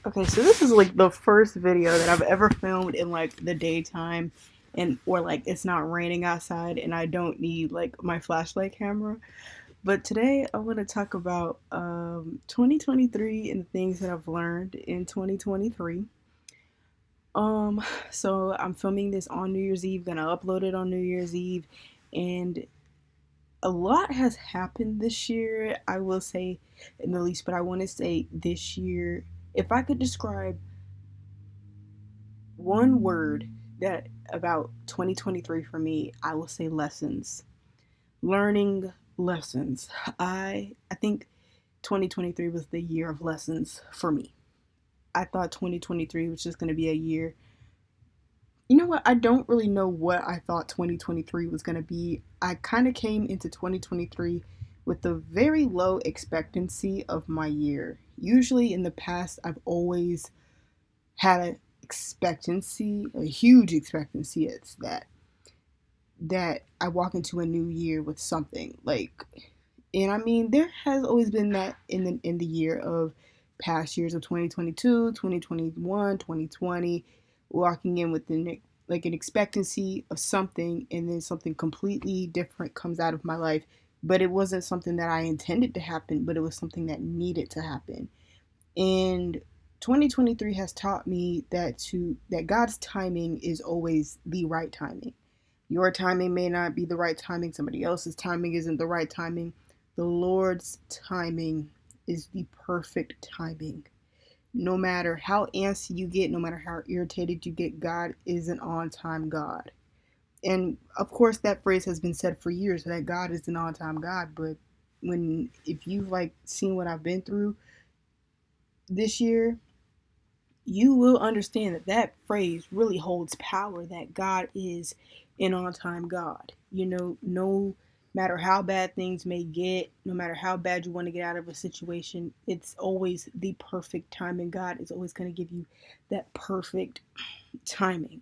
Okay, so this is like the first video that I've ever filmed in like the daytime and or like it's not raining outside and I don't need like my flashlight camera. But today I want to talk about 2023 and the things that I've learned in 2023. So I'm filming this on New Year's Eve, gonna upload it on New Year's Eve, and a lot has happened this year, I will say in the least, but I want to say this year, if I could describe one word that about 2023 for me, I will say lessons. Learning lessons. I think 2023 was the year of lessons for me. I thought 2023 was just going to be a year. You know what? I don't really know what I thought 2023 was going to be. I kind of came into 2023 with a very low expectancy of my year. Usually in the past, I've always had an expectancy, a huge expectancy. It's that I walk into a new year with something like, and I mean, there has always been that in the year of past years of 2022, 2021, 2020, walking in with like an expectancy of something, and then something completely different comes out of my life. But it wasn't something that I intended to happen, but it was something that needed to happen. And 2023 has taught me that God's timing is always the right timing. Your timing may not be the right timing, somebody else's timing isn't the right timing. The Lord's timing is the perfect timing. No matter how antsy you get, no matter how irritated you get, God is an on time God. And of course, that phrase has been said for years that God is an on time God. But if you've like seen what I've been through this year, you will understand that that phrase really holds power, that God is an on time God. No matter how bad things may get, no matter how bad you want to get out of a situation, it's always the perfect time, and God is always going to give you that perfect timing.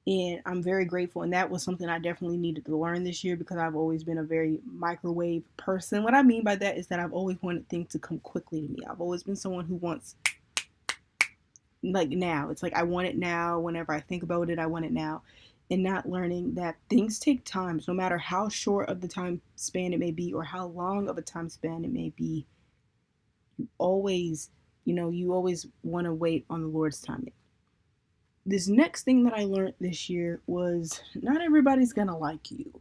And I'm very grateful. And that was something I definitely needed to learn this year because I've always been a very microwave person. What I mean by that is that I've always wanted things to come quickly to me. I've always been someone who wants like now. It's like I want it now. Whenever I think about it, I want it now. And not learning that things take time, so no matter how short of the time span it may be or how long of a time span it may be, always, you always want to wait on the Lord's timing. This next thing that I learned this year was not everybody's gonna like you.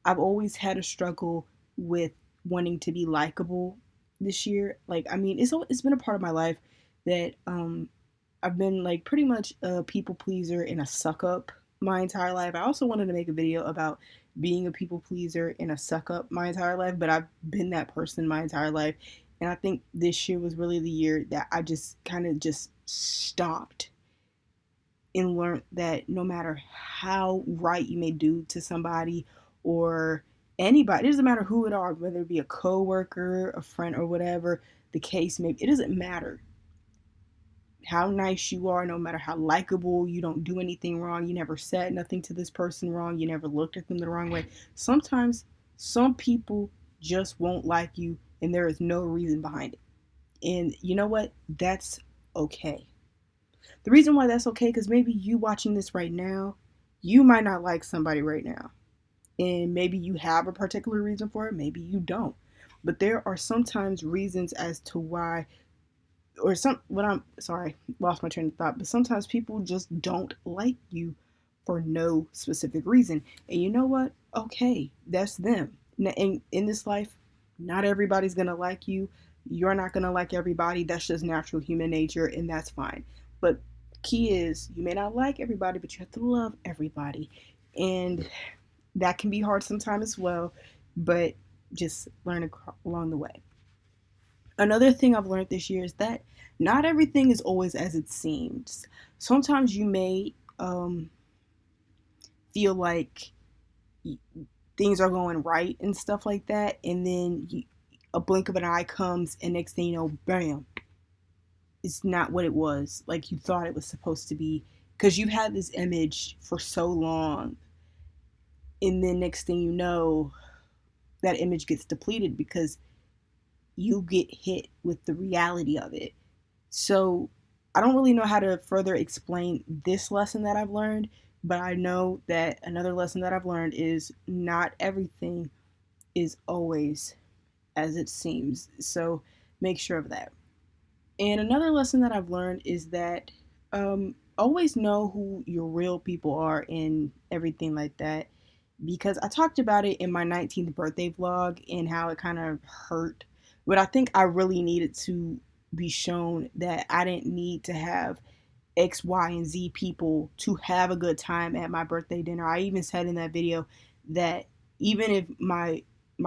I've always had a struggle with wanting to be likable this year. Like, I mean, it's been a part of my life that I've been like pretty much a people pleaser and a suck up my entire life. I also wanted to make a video about being a people pleaser and a suck up my entire life, but I've been that person my entire life. And I think this year was really the year that I just kind of just stopped and learned that no matter how right you may do to somebody or anybody, it doesn't matter who it are, whether it be a coworker, a friend, or whatever the case may be, it doesn't matter how nice you are, no matter how likable, you don't do anything wrong, you never said nothing to this person wrong, you never looked at them the wrong way. Sometimes some people just won't like you and there is no reason behind it. And you know what? That's okay. The reason why that's okay, because maybe you watching this right now, you might not like somebody right now. And maybe you have a particular reason for it, maybe you don't. But there are sometimes reasons as to why, or some, what I'm sorry, lost my train of thought, but sometimes people just don't like you for no specific reason. And you know what? Okay, that's them. In this life, not everybody's gonna like you. You're not gonna like everybody. That's just natural human nature, and that's fine. But key is you may not like everybody, but you have to love everybody. And that can be hard sometimes as well, but just learn along the way. Another thing I've learned this year is that not everything is always as it seems. Sometimes you may feel like things are going right and stuff like that, and then a blink of an eye comes, and next thing you know, bam, it's not what it was like you thought it was supposed to be because you've had this image for so long, and then next thing you know, that image gets depleted because you get hit with the reality of it. So I don't really know how to further explain this lesson that I've learned, but I know that another lesson that I've learned is not everything is always as it seems. So make sure of that. And another lesson that I've learned is that always know who your real people are and everything like that. Because I talked about it in my 19th birthday vlog and how it kind of hurt. But I think I really needed to be shown that I didn't need to have X, Y, and Z people to have a good time at my birthday dinner. I even said in that video that even if my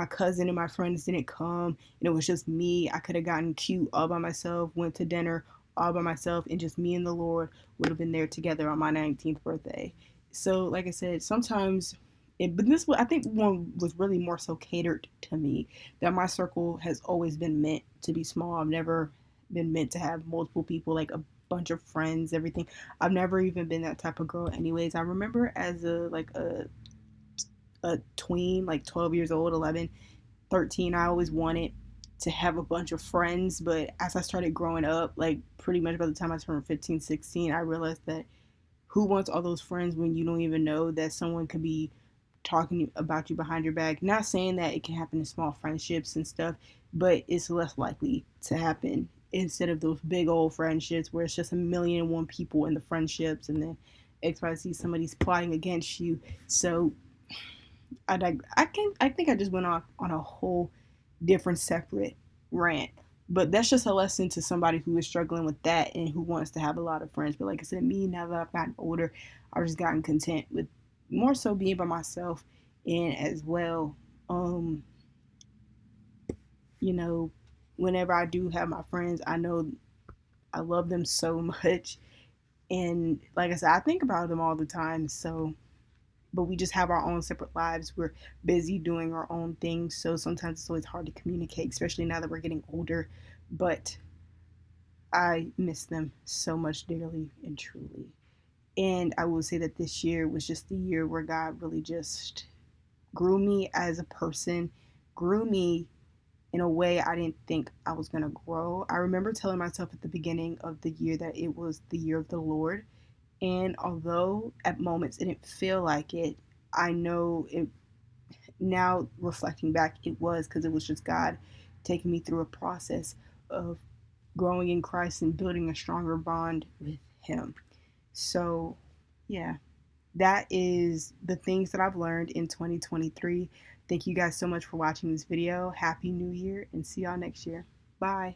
cousin and my friends didn't come and it was just me, I could have gotten cute all by myself, went to dinner all by myself, and just me and the Lord would have been there together on my 19th birthday. So, like I said, sometimes but this I think one was really more so catered to me. That my circle has always been meant to be small. I've never been meant to have multiple people, like a bunch of friends, everything. I've never even been that type of girl anyways. I remember as a tween, like 12 years old, 11, 13, I always wanted to have a bunch of friends, but as I started growing up, like pretty much by the time I turned 15, 16, I realized that who wants all those friends when you don't even know that someone could be talking about you behind your back? Not saying that it can happen in small friendships and stuff, but it's less likely to happen instead of those big old friendships where it's just a million and one people in the friendships and then XYZ somebody's plotting against you. So I think I just went off on a whole different separate rant. But that's just a lesson to somebody who is struggling with that and who wants to have a lot of friends. But like I said, me, now that I've gotten older, I've just gotten content with more so being by myself. And as well, um, you know, whenever I do have my friends, I know I love them so much. And like I said, I think about them all the time. So but we just have our own separate lives. We're busy doing our own things. So sometimes it's always hard to communicate, especially now that we're getting older. But I miss them so much dearly and truly. And I will say that this year was just the year where God really just grew me as a person, grew me in a way I didn't think I was going to grow. I remember telling myself at the beginning of the year that it was the year of the Lord. And although at moments it didn't feel like it, I know it now reflecting back, it was because it was just God taking me through a process of growing in Christ and building a stronger bond with Him. So, yeah, that is the things that I've learned in 2023. Thank you guys so much for watching this video. Happy New Year and see y'all next year. Bye.